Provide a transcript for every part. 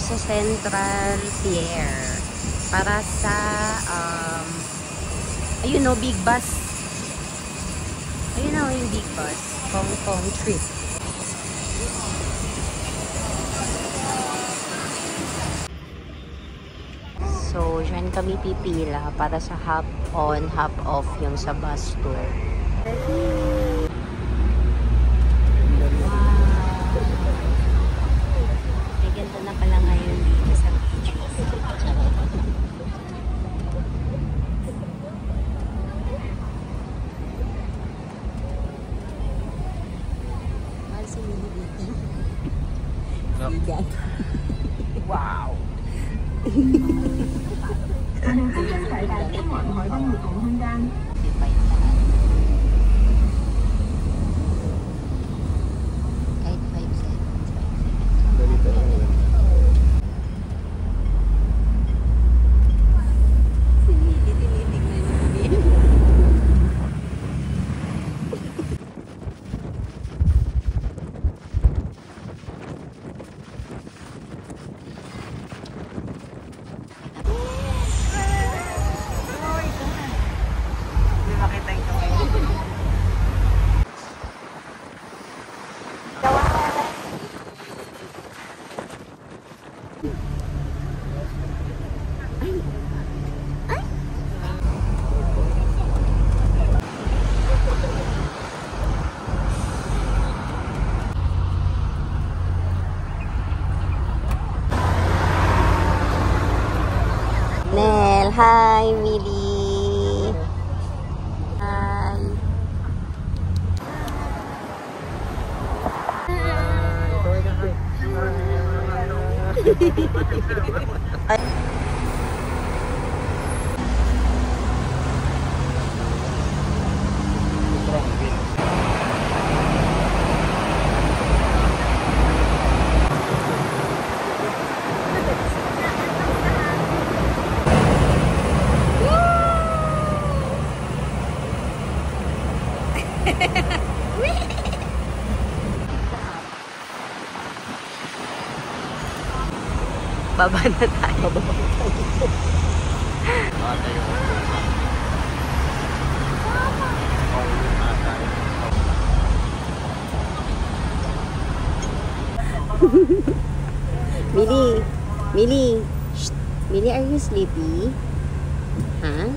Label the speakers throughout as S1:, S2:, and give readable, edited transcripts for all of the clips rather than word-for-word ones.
S1: sa Central Pier para sa ayun o, big bus. Ayun o, yung big bus. Hong Kong trip. So, dyan kami pipila para sa hop on, hop off yung sa bus tour. Na pala ngayon dito sa beach. Mahal si Mini Baby. Sigan. Wow! Kahit 5 seconds. Nel, hi, Millie. Hi. Ay. Baba na tayo. Millie, Millie, shh. Millie, are you sleepy? Huh?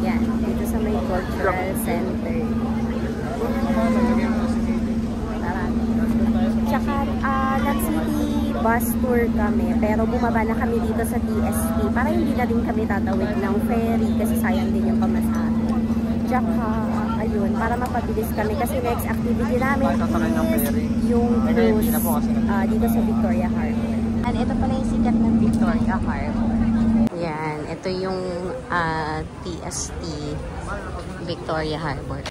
S1: Yan, dito sa may cultural center. Tsaka, nag-city bus tour kami, pero bumaba na kami dito sa TSP para hindi na din kami tatawid ng ferry kasi sayang din yung pamasahe. Tsaka, ayun, para mapabilis kami kasi next activity namin is yung cruise dito sa Victoria Harbor. And ito pala yung sikat ng Victoria Harbor. Yan, ito yung TST Victoria Harbor.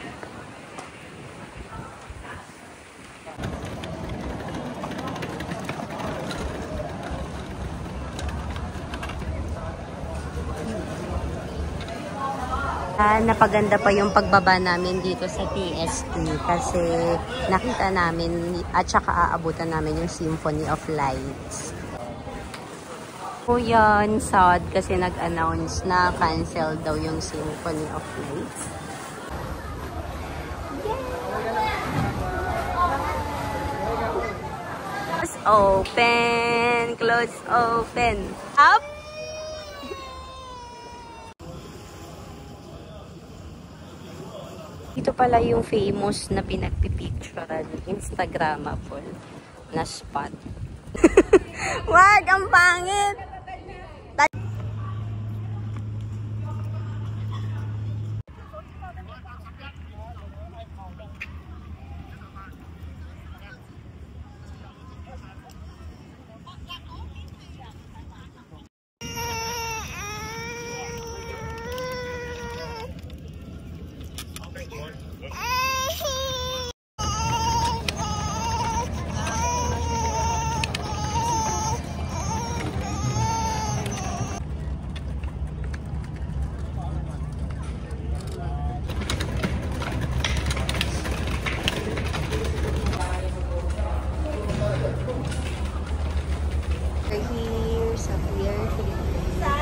S1: Napaganda pa yung pagbaba namin dito sa TST kasi nakita namin at saka aabutan namin yung Symphony of Lights. So yan, sad kasi nag-announce na cancel daw yung Symphony of Lights. Close open, close open. Up! Ito pala yung famous na pinagpipicturean Instagrammable na spot. Wag! Ang pangit!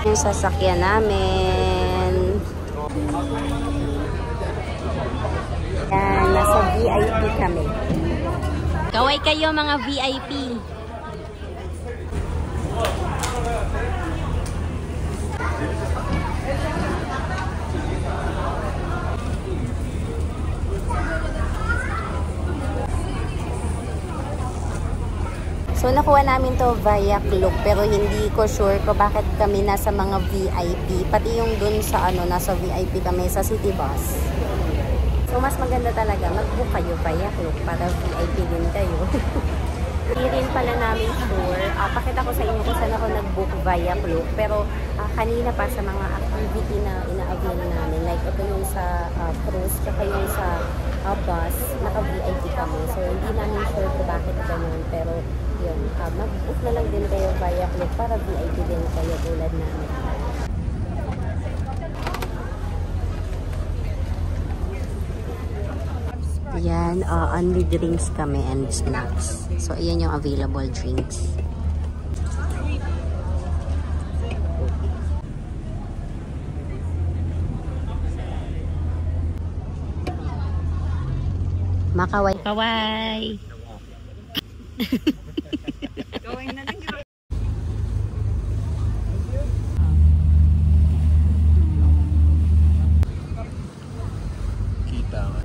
S1: Yung sasakyan namin. Yan, nasa VIP kami. Kaway kayo mga VIP. So, nakuha namin to via Klook, pero hindi ko sure ko bakit kami nasa mga VIP. Pati yung dun sa nasa VIP kami sa City Bus. So, mas maganda talaga, mag-book kayo via Klook para VIP din kayo. Hindi rin pala namin sure. Pakita ko sa inyo kung saan ako nag-book via Klook. Pero kanina pa sa mga activity na ina-avail namin, like ito yung sa cruise, tsaka yung sa bus, naka-VIP kami. So, hindi namin sure kung bakit ganun. Pero, yun, mag-book na lang din kayo via Klook para VIP din kayo tulad namin. Yan, only drinks kami and snacks. So, ayan yung available drinks. Makaway. Kaway!
S2: Going na lang.
S3: Kita nga.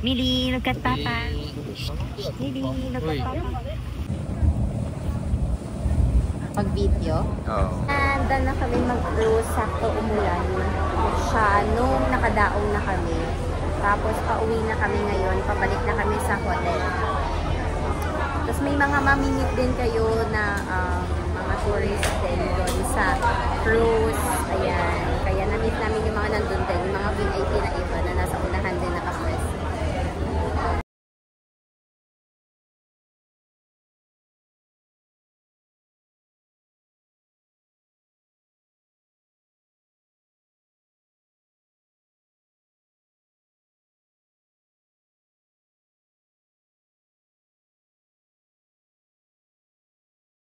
S1: Mili, look at Papa. Mili, look at Papa. Pag-video.
S3: Oo.
S1: And then na kami mag-cruise, sakto umulan siya nung nakadaong na kami. Tapos pauwi na kami ngayon, pabalik na kami sa hotel. Tapos may mga mamimit din kayo na mga tourist din doon sa cruise.